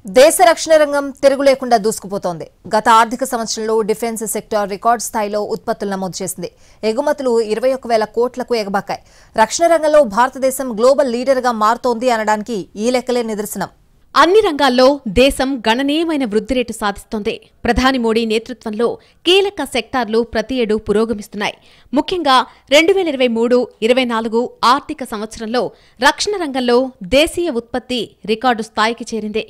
దేశ రక్షణ రంగం తిరుగులేకుండా దూసుకుపోతోంది. గత ఆర్థిక సంవత్సరంలో డిఫెన్స్ సెక్టార్ రికార్డ్ స్థాయిలో ఉత్పత్తులు నమోదు చేసింది. ఎగుమతులు 21,000 కోట్లకు ఎగబాకాయి. రక్షణ రంగంలో భారతదేశం గ్లోబల్ లీడర్గా మారుతోంది అనడానికి ఈ లెక్కలే నిదర్శనం. అన్ని రంగాల్లో దేశం గణనీయమైన వృద్ధి రేటు సాధిస్తోంది. ప్రధాని మోడీ నేతృత్వంలో కీలక సెక్టార్లు ప్రతి ఏడూ పురోగమిస్తున్నాయి. ముఖ్యంగా 2023-24 ఆర్థిక సంవత్సరంలో రక్షణ రంగంలో దేశీయ ఉత్పత్తి రికార్డు స్థాయికి చేరింది.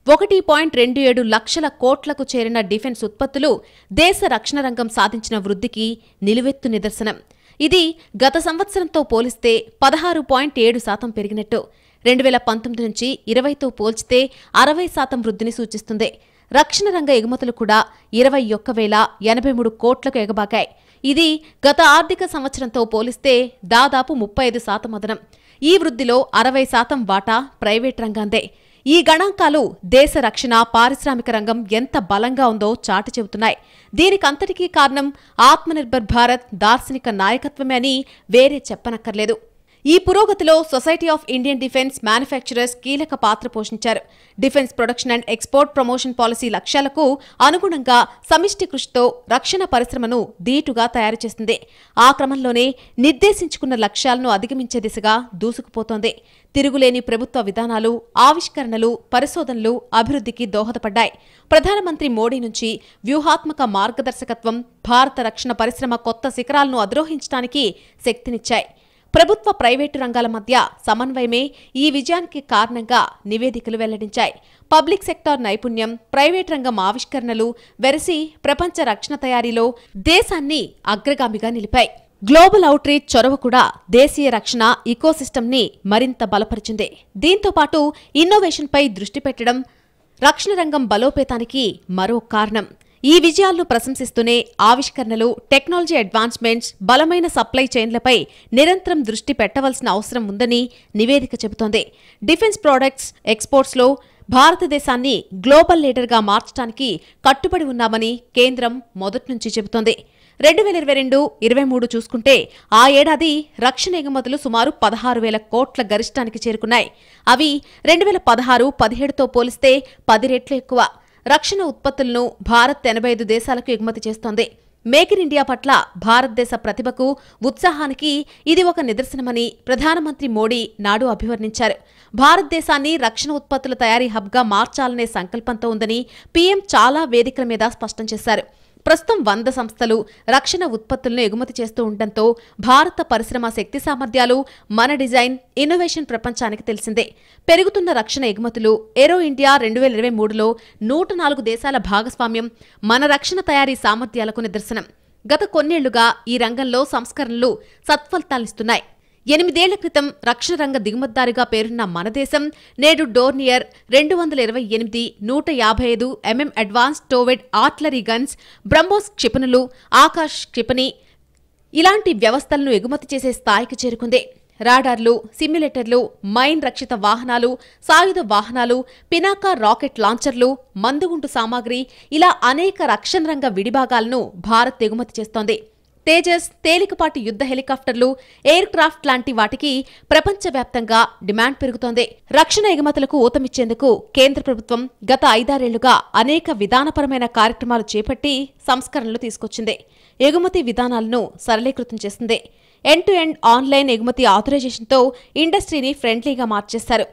1.27 లక్షల కోట్లకు చేరిన డిఫెన్స్ ఉత్పత్తులు దేశ రక్షణ రంగం సాధించిన వృద్ధికి నిలువెత్తు నిదర్శనం. ఇది గత సంవత్సరంతో పోలిస్తే 16.7% పెరిగినట్టు. 2019 నుంచి 20తో పోల్చితే 60% వృద్ధిని సూచిస్తుంది. రక్షణ రంగ ఎగుమతులు కూడా 21,083 కోట్లకు ఎగబాకాయి. ఇది గత ఆర్థిక సంవత్సరంతో పోలిస్తే దాదాపు 35% అదనం. ఈ వృద్ధిలో 60% వాటా ప్రైవేట్ రంగాందే. ఈ గణాంకాలు దేశ రక్షణ పారిశ్రామిక రంగం ఎంత బలంగా ఉందో చాటి చెబుతున్నాయి. దీనికంతటికీ కారణం ఆత్మనిర్భర్ భారత్ దార్శనిక నాయకత్వమే అని వేరే చెప్పనక్కర్లేదు. ఈ పురోగతిలో society of Indian defence manufacturers కీలక పాత్ర పోషించారు. Defence production and export promotion policy లక్ష్యాలకు అనుగుణంగా సమిష్టి కృషితో రక్షణ పరిశ్రమను ధీటుగా తయారు చేస్తుంది. ఆ క్రమంలోనే నిర్దేశించుకున్న లక్ష్యాలను అధిగమించే దిశగా దూసుకుపోతోంది. తిరుగులేని ప్రభుత్వ విధానాలు, ఆవిష్కరణలు, పరిశోధనలు అభివృద్ధికి దోహదపడ్డాయి. ప్రధానమంత్రి మోడీ నుంచి వ్యూహాత్మక మార్గదర్శకత్వం భారత రక్షణ పరిశ్రమ కొత్త శిఖరాలను అధిరోహించడానికి శక్తినిచ్చాయి. ప్రభుత్వ ప్రైవేటు రంగాల మధ్య సమన్వయమే ఈ విజయానికి కారణంగా నివేదికలు వెల్లడించాయి. పబ్లిక్ సెక్టార్ నైపుణ్యం, ప్రైవేట్ రంగం ఆవిష్కరణలు వెరసి ప్రపంచ రక్షణ తయారీలో దేశాన్ని అగ్రగామిగా నిలిపాయి. గ్లోబల్ అవుట్రీచ్ చొరవ కూడా దేశీయ రక్షణ ఇకోసిస్టమ్ని మరింత బలపరిచింది. దీంతో పాటు ఇన్నోవేషన్పై దృష్టి పెట్టడం రక్షణ రంగం బలోపేతానికి మరో కారణం. ఈ విజయాలను ప్రశంసిస్తూనే ఆవిష్కరణలు, టెక్నాలజీ అడ్వాన్స్మెంట్స్, బలమైన సప్లై చైన్లపై నిరంతరం దృష్టి పెట్టవలసిన అవసరం ఉందని నివేదిక చెబుతోంది. డిఫెన్స్ ప్రొడక్ట్స్ ఎక్స్పోర్ట్స్లో భారతదేశాన్ని గ్లోబల్ లీడర్గా మార్చడానికి కట్టుబడి ఉన్నామని కేంద్రం మొదట్నుంచి చెబుతోంది. 2022-23 చూసుకుంటే ఆ ఏడాది రక్షణ ఎగుమతులు సుమారు 16,000 కోట్ల గరిష్టానికి చేరుకున్నాయి. అవి 2016-17తో పోలిస్తే 10 రెట్లు ఎక్కువ. రక్షణ ఉత్పత్తులను భారత్ 85 దేశాలకు ఎగుమతి చేస్తోంది. మేక్ ఇన్ ఇండియా పట్ల భారతదేశ ప్రతిభకు, ఉత్సాహానికి ఇది ఒక నిదర్శనమని ప్రధానమంత్రి మోడీ నాడు అభివర్ణించారు. భారతదేశాన్ని రక్షణ ఉత్పత్తుల తయారీ హబ్గా మార్చాలనే సంకల్పంతో ఉందని పీఎం చాలా వేదికల మీద స్పష్టం చేశారు. ప్రస్తుతం 100 సంస్థలు రక్షణ ఉత్పత్తులను ఎగుమతి చేస్తూ ఉండటంతో భారత పరిశ్రమ శక్తి సామర్థ్యాలు, మన డిజైన్, ఇన్నోవేషన్ ప్రపంచానికి తెలిసిందే. పెరుగుతున్న రక్షణ ఎగుమతులు, ఏరో ఇండియా 2023లో 104 దేశాల భాగస్వామ్యం మన రక్షణ తయారీ సామర్థ్యాలకు నిదర్శనం. గత కొన్నేళ్లుగా ఈ రంగంలో సంస్కరణలు సత్ఫలితాలిస్తున్నాయి. 8 ఏళ్ల క్రితం రక్షణ రంగ దిగుమతిదారుగా పేరున్న మన దేశం నేడు Dornier 228 155 mm advanced towed artillery guns, BrahMos క్షిపణులు, ఆకాశ్ క్షిపణి ఇలాంటి వ్యవస్థలను ఎగుమతి చేసే స్థాయికి చేరుకుంది. రాడార్లు, సిమ్యులేటర్లు, మైన్ రక్షిత వాహనాలు, సాయుధ వాహనాలు, పినాకా రాకెట్ లాంచర్లు, మందుగుంటు సామాగ్రి ఇలా అనేక రక్షణ రంగ విడిభాగాలను భారత్ ఎగుమతి చేస్తోంది. తేజస్, తేలికపాటి యుద్ధ హెలికాప్టర్లు, ఎయిర్ క్రాఫ్ట్ లాంటి వాటికి ప్రపంచవ్యాప్తంగా డిమాండ్ పెరుగుతోంది. రక్షణ ఎగుమతులకు ఊతమిచ్చేందుకు కేంద్ర ప్రభుత్వం గత 5-6 ఏళ్లుగా అనేక విధానపరమైన కార్యక్రమాలు చేపట్టి సంస్కరణలు తీసుకొచ్చింది. ఎగుమతి విధానాలను సరళీకృతం చేస్తుంది. ఎండ్ టు ఎండ్ ఆన్లైన్ ఎగుమతి ఆథరైజేషన్తో ఇండస్ట్రీని ఫ్రెండ్లీగా మార్చేశారు.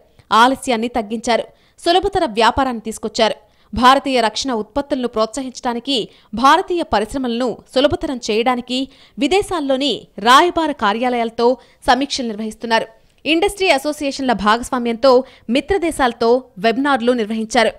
ఆలస్యాన్ని తగ్గించారు. సులభతర వ్యాపారాన్ని తీసుకొచ్చారు. భారతీయ రక్షణ ఉత్పత్తులను ప్రోత్సహించడానికి, భారతీయ పరిశ్రమలను సులభతరం చేయడానికి విదేశాల్లోని రాయబార కార్యాలయాలతో సమీక్షలు నిర్వహిస్తున్నారు. ఇండస్ట్రీ అసోసియేషన్ల భాగస్వామ్యంతో మిత్రదేశాలతో వెబినార్లు నిర్వహించారు.